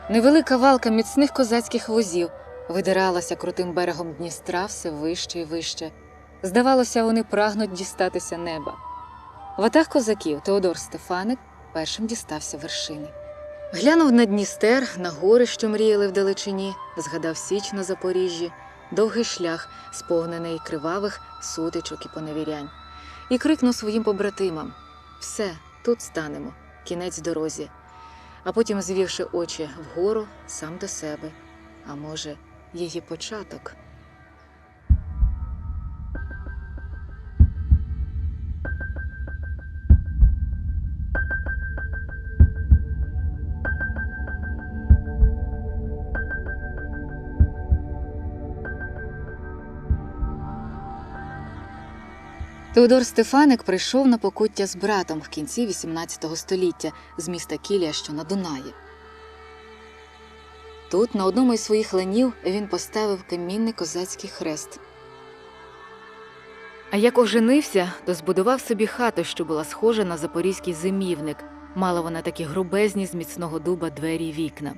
Невелика валка міцних козацьких возів видиралася крутим берегом Дністра все вище і вище. Здавалося, вони прагнуть дістатися неба. Ватаг козаків Теодор Стефаник першим дістався вершини. Глянув на Дністер, на гори, що мріяли вдалечині, згадав Січ на Запоріжжі, довгий шлях, сповнений кривавих сутичок і поневірянь. І крикнув своїм побратимам: «Все, тут станемо, кінець дорозі». А потім, звівши очі вгору, сам до себе. А може, її початок? Теодор Стефаник прийшов на Покуття з братом в кінці XVIII століття з міста Кілія, що на Дунаї. Тут, на одному із своїх ланів, він поставив камінний козацький хрест. А як оженився, то збудував собі хату, що була схожа на запорізький зимівник. Мала вона такі грубезні з міцного дуба двері й вікна.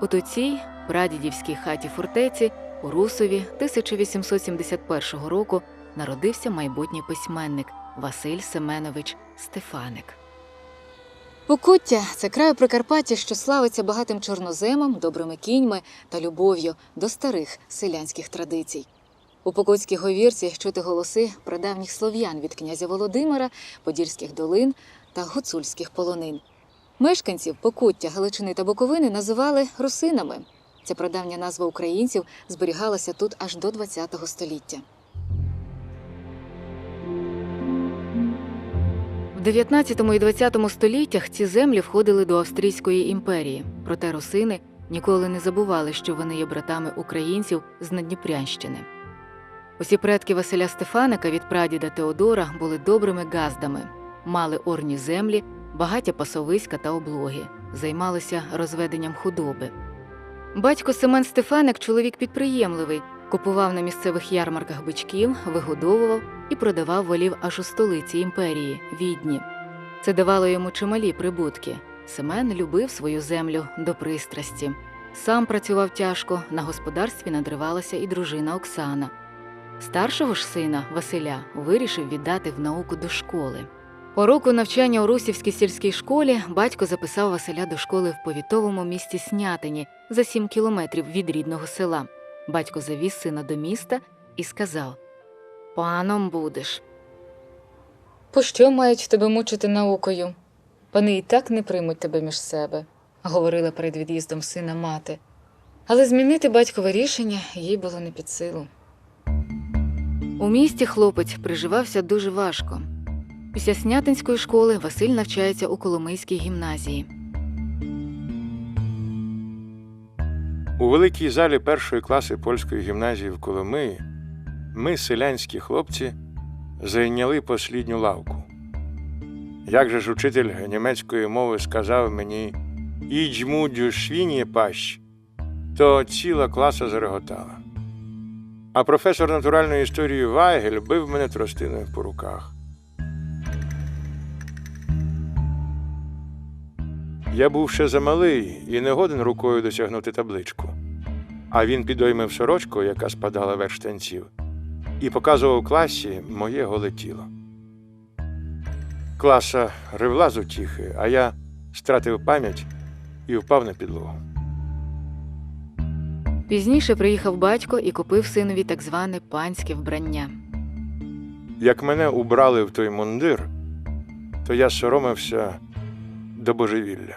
От у цій прадідівській хаті-фортеці у Русові 1871 року народився майбутній письменник Василь Семенович Стефаник. Покуття – це край у Прикарпатті, що славиться багатим чорноземом, добрими кіньми та любов'ю до старих селянських традицій. У покутській говірці чути голоси прадавніх слов'ян від князя Володимира, Подільських долин та гуцульських полонин. Мешканців Покуття, Галичини та Буковини називали русинами. Ця прадавня назва українців зберігалася тут аж до ХХ століття. В 19 і 20 століттях ці землі входили до Австрійської імперії. Проте русини ніколи не забували, що вони є братами українців з Надніпрянщини. Усі предки Василя Стефаника від прадіда Теодора були добрими газдами, мали орні землі, багаті пасовиська та облоги, займалися розведенням худоби. Батько Семен Стефаник – чоловік підприємливий, купував на місцевих ярмарках бичків, вигодовував і продавав волів аж у столиці імперії – Відні. Це давало йому чималі прибутки. Семен любив свою землю до пристрасті. Сам працював тяжко, на господарстві надривалася і дружина Оксана. Старшого ж сина, Василя, вирішив віддати в науку до школи. По року навчання у Русівській сільській школі батько записав Василя до школи в повітовому місті Снятині за 7 кілометрів від рідного села. Батько завіз сина до міста і сказав: «Паном будеш». «Пощо мають тебе мучити наукою? Пани і так не приймуть тебе між себе», – говорила перед від'їздом сина мати. Але змінити батькове рішення їй було не під силу. У місті хлопець приживався дуже важко. Після Снятинської школи Василь навчається у Коломийській гімназії. У великій залі першої класи польської гімназії в Коломиї ми, селянські хлопці, зайняли послідню лавку. Як же ж учитель німецької мови сказав мені «Ідь, мудю, швіні пащ», то ціла класа зареготала. А професор натуральної історії Вайгель бив мене тростиною по руках. Я був ще замалий і не годен рукою досягнути табличку. А він підоймив сорочку, яка спадала верх штанців, і показував класі моє голе тіло. Класа ревла з утіхи, а я стратив пам'ять і впав на підлогу. Пізніше приїхав батько і купив синові так зване панське вбрання. Як мене убрали в той мундир, то я соромився до божевілля.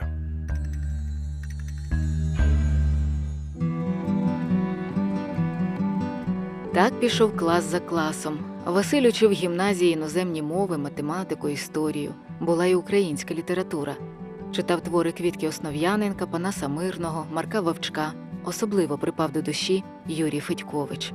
Так пішов клас за класом. Василь учив в гімназії іноземні мови, математику, історію. Була й українська література. Читав твори Квітки Основ'яненка, Панаса Мирного, Марка Вовчка. Особливо припав до душі Юрій Федькович.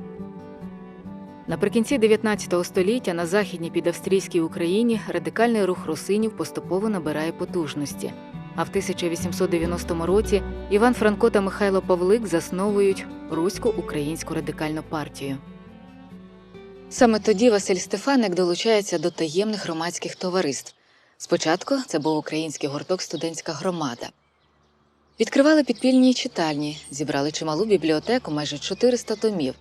Наприкінці 19 століття на Західній підавстрійській Україні радикальний рух русинів поступово набирає потужності. А в 1890 році Іван Франко та Михайло Павлик засновують Русько-українську радикальну партію. Саме тоді Василь Стефаник долучається до таємних громадських товариств. Спочатку це був український гурток «Студентська громада». Відкривали підпільні читальні, зібрали чималу бібліотеку, майже 400 томів.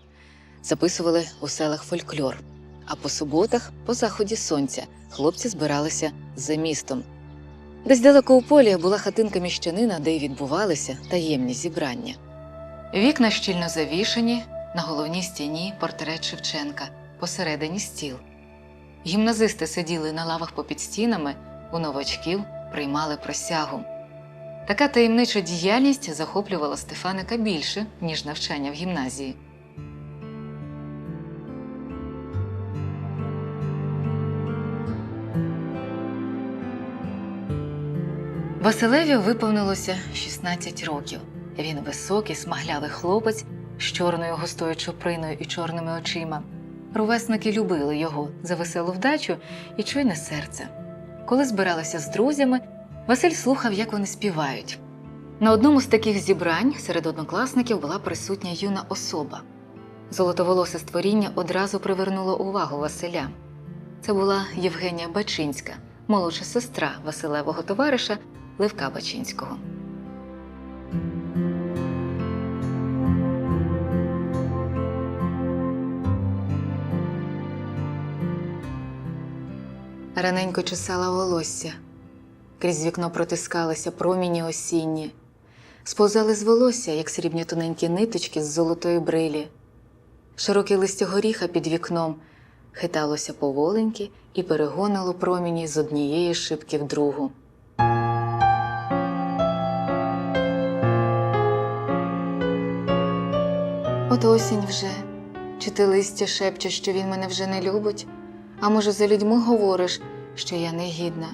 Записували у селах фольклор. А по суботах, по заході сонця, хлопці збиралися за містом. Десь далеко у полі була хатинка міщанина, де й відбувалися таємні зібрання. Вікна щільно завішані, на головній стіні портрет Шевченка, посередині стіл. Гімназисти сиділи на лавах попід стінами, у новачків приймали присягу. Така таємнича діяльність захоплювала Стефаника більше, ніж навчання в гімназії. Василеві виповнилося 16 років. Він високий, смаглявий хлопець з чорною густою чуприною і чорними очима. Ровесники любили його за веселу вдачу і чуйне серце. Коли збиралися з друзями, Василь слухав, як вони співають. На одному з таких зібрань серед однокласників була присутня юна особа. Золотоволосе створіння одразу привернуло увагу Василя. Це була Євгенія Бачинська, молодша сестра Василевого товариша Левка Бачинського. Раненько чесала волосся. Крізь вікно протискалися проміні осінні. Сповзали з волосся, як срібні тоненькі ниточки з золотої брилі. Широке листя горіха під вікном хиталося поволеньки і перегонило проміні з однієї шибки в другу. От осінь вже. Чи ти листя шепчеш, що він мене вже не любить? А може, за людьми говориш, що я негідна?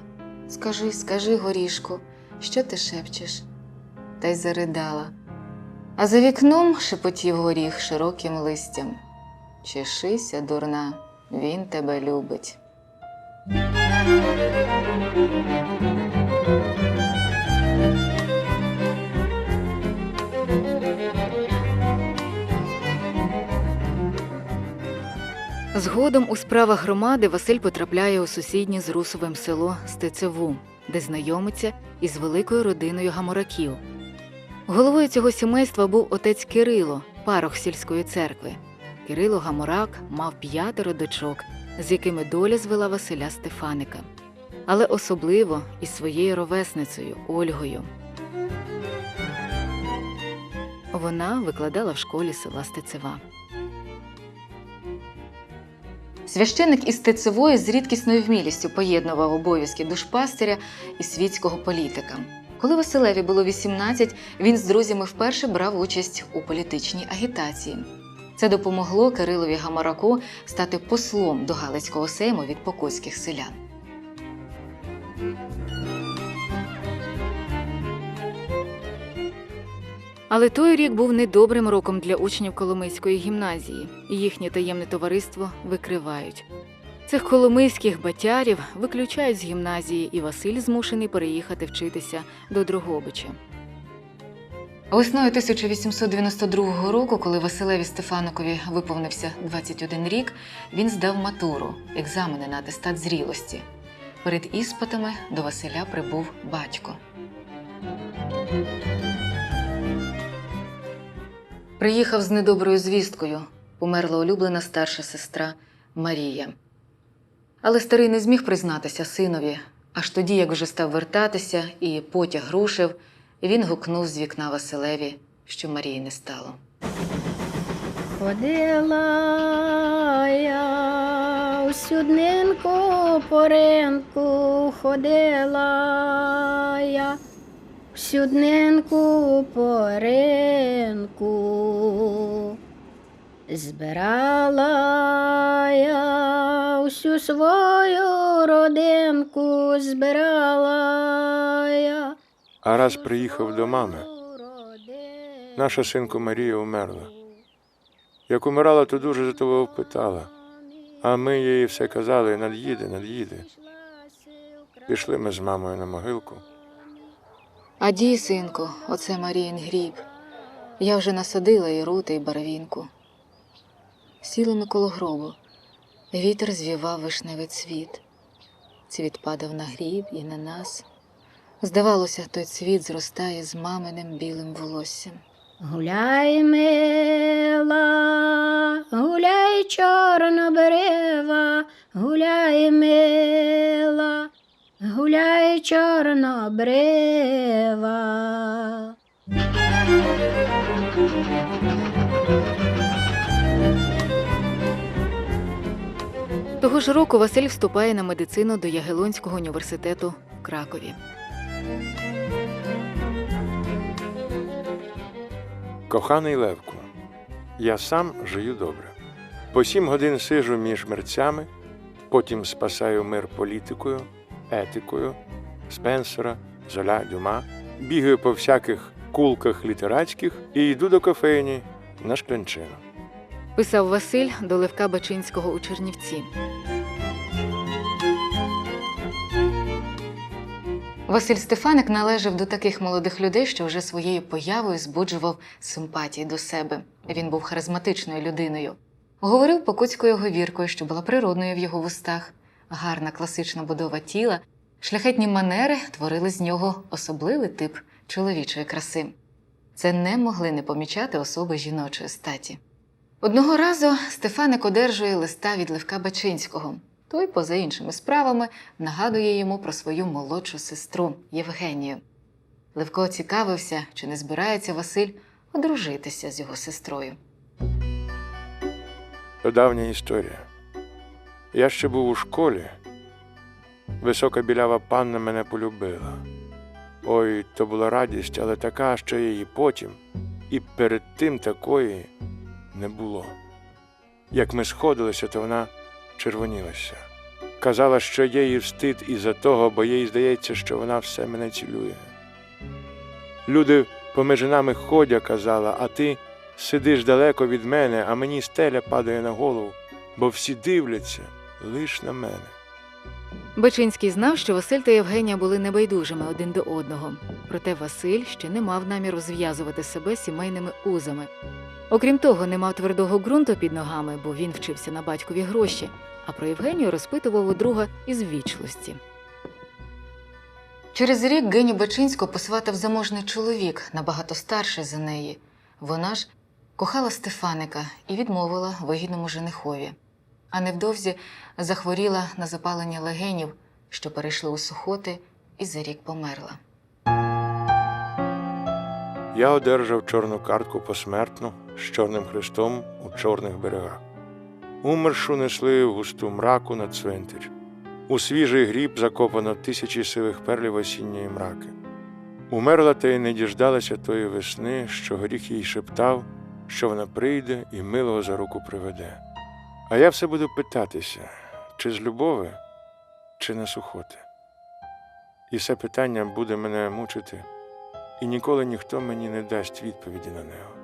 Скажи, скажи, горішку, що ти шепчеш? Та й заридала. А за вікном шепотів горіх широким листям. Чешися, дурна, він тебе любить. Згодом у справах громади Василь потрапляє у сусіднє з Русовим село Стецеву, де знайомиться із великою родиною Гамораків. Головою цього сімейства був отець Кирило, парох сільської церкви. Кирило Гаморак мав 5 дочок, з якими доля звела Василя Стефаника. Але особливо із своєю ровесницею Ольгою. Вона викладала в школі села Стецева. Священик із Стецевої з рідкісною вмілістю поєднував обов'язки душпастиря і світського політика. Коли Василеві було 18, він з друзями вперше брав участь у політичній агітації. Це допомогло Кирилові Гамораку стати послом до Галицького сейму від покутських селян. Але той рік був недобрим роком для учнів Коломийської гімназії, і їхнє таємне товариство викривають. Цих коломийських батярів виключають з гімназії, і Василь змушений переїхати вчитися до Дрогобича. Весною 1892 року, коли Василеві Стефаникові виповнився 21 рік, він здав матуру, екзамени на атестат зрілості. Перед іспитами до Василя прибув батько. Приїхав з недоброю звісткою. Померла улюблена старша сестра Марія. Але старий не зміг признатися синові. Аж тоді, як вже став вертатися і потяг рушив, він гукнув з вікна Василеві, що Марії не стало. Ходила я усю днинку по ринку, ходила я всю днинку по ринку. Збирала я усю свою родинку, збирала я. А раз приїхав до мами, наша синку Марія умерла. Як умирала, то дуже затовов питала. А ми їй все казали: над'їде, над'їде. Пішли ми з мамою на могилку. Аді, синку, оце Маріїн гріб. Я вже насадила і рути, і барвінку. Сіли ми коло гробу. Вітер звівав вишневий цвіт. Цвіт падав на гріб і на нас. Здавалося, той цвіт зростає з маминим білим волоссям. Гуляй, мила, гуляй, чорнобрева, гуляй, мила, гуляй, чорнобрева. Того ж року Василь вступає на медицину до Ягелонського університету в Кракові. Коханий Левку, я сам жию добре. По 7 годин сижу між мерцями, потім спасаю мир політикою, етикою, Спенсера, Золя, Дюма, бігаю по всяких кулках літератських і йду до кофейні на Шклянчину. Писав Василь до Левка Бачинського у Чернівці. Василь Стефаник належав до таких молодих людей, що вже своєю появою збуджував симпатії до себе. Він був харизматичною людиною. Говорив покутською говіркою, що була природною в його вустах. Гарна класична будова тіла, шляхетні манери творили з нього особливий тип чоловічої краси. Це не могли не помічати особи жіночої статі. Одного разу Стефаник одержує листа від Левка Бачинського. Той, поза іншими справами, нагадує йому про свою молодшу сестру Євгенію. Левко цікавився, чи не збирається Василь одружитися з його сестрою. То давня історія. Я ще був у школі. Висока білява панна мене полюбила. Ой, то була радість, але така, що її потім і перед тим такої не було. Як ми сходилися, то вона червонілася. Казала, що є їй встид із-за того, бо їй здається, що вона все мене цілує. Люди поміж нами ходять, казала, а ти сидиш далеко від мене, а мені стеля падає на голову, бо всі дивляться лиш на мене. Бачинський знав, що Василь та Євгенія були небайдужими один до одного. Проте Василь ще не мав наміру зв'язувати себе сімейними узами. Окрім того, не мав твердого ґрунту під ногами, бо він вчився на батькові гроші, а про Євгенію розпитував у друга із ввічливості. Через рік Геню Бачинську посватав заможний чоловік, набагато старший за неї. Вона ж кохала Стефаника і відмовила вигідному женихові. А невдовзі захворіла на запалення легенів, що перейшли у сухоти, і за рік померла. Я одержав чорну картку посмертну з Чорним Хрестом у Чорних берегах. Умершу несли в густу мраку на цвинтар. У свіжий гріб закопано тисячі сивих перлів осінньої мраки. Умерла та й не діждалася тої весни, що горіх їй шептав, що вона прийде і милого за руку приведе. А я все буду питатися, чи з любови, чи на сухоти. І це питання буде мене мучити, і ніколи ніхто мені не дасть відповіді на нього.